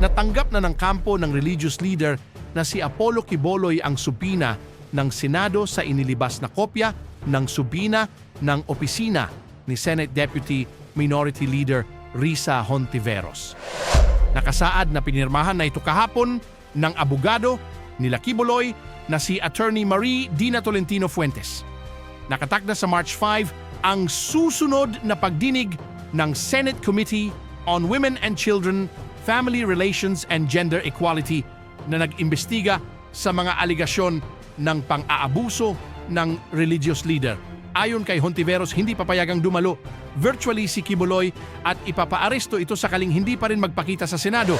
Natanggap na ng kampo ng religious leader na si Apollo Quiboloy ang subpoena ng Senado sa inilibas na kopya ng subpoena ng opisina ni Senate Deputy Minority Leader Risa Hontiveros. Nakasaad na pinirmahan na ito kahapon ng abogado nila Quiboloy na si Attorney Marie Dina Tolentino Fuentes. Nakatakda sa March 5 ang susunod na pagdinig ng Senate Committee on Women and Children, Family Relations and Gender Equality na nag-imbestiga sa mga aligasyon ng pang-aabuso ng religious leader. Ayon kay Hontiveros, hindi papayagang dumalo virtually si Quiboloy at ipapaaresto ito sakaling hindi pa rin magpakita sa Senado.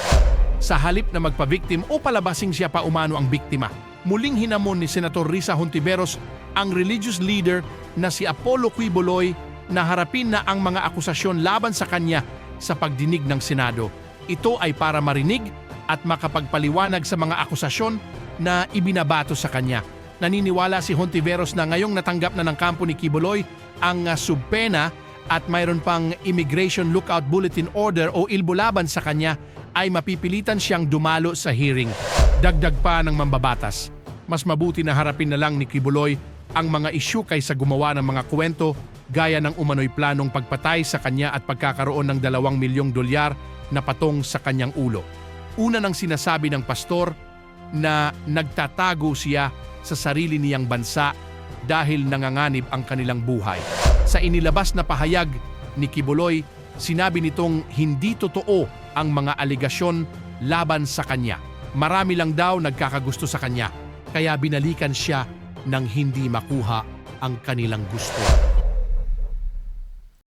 Sa halip na magpabiktim o palabasing siya pa umano ang biktima. Muling hinamon ni Senator Risa Hontiveros ang religious leader na si Apollo Quiboloy na harapin na ang mga akusasyon laban sa kanya sa pagdinig ng Senado. Ito ay para marinig at makapagpaliwanag sa mga akusasyon na ibinabato sa kanya. Naniniwala si Hontiveros na ngayong natanggap na ng kampo ni Quiboloy ang subpena at mayroon pang Immigration Lookout Bulletin Order o ILBO laban sa kanya ay mapipilitan siyang dumalo sa hearing. Dagdag pa ng mambabatas, mas mabuti na harapin na lang ni Quiboloy ang mga isyu kaysa gumawa ng mga kwento gaya ng umano'y planong pagpatay sa kanya at pagkakaroon ng $2 milyong na patong sa kanyang ulo. Una nang sinasabi ng pastor na nagtatago siya sa sarili niyang bansa dahil nanganganib ang kanilang buhay. Sa inilabas na pahayag ni Quiboloy, sinabi nitong hindi totoo ang mga aligasyon laban sa kanya. Marami lang daw nagkakagusto sa kanya, kaya binalikan siya nang hindi makuha ang kanilang gusto.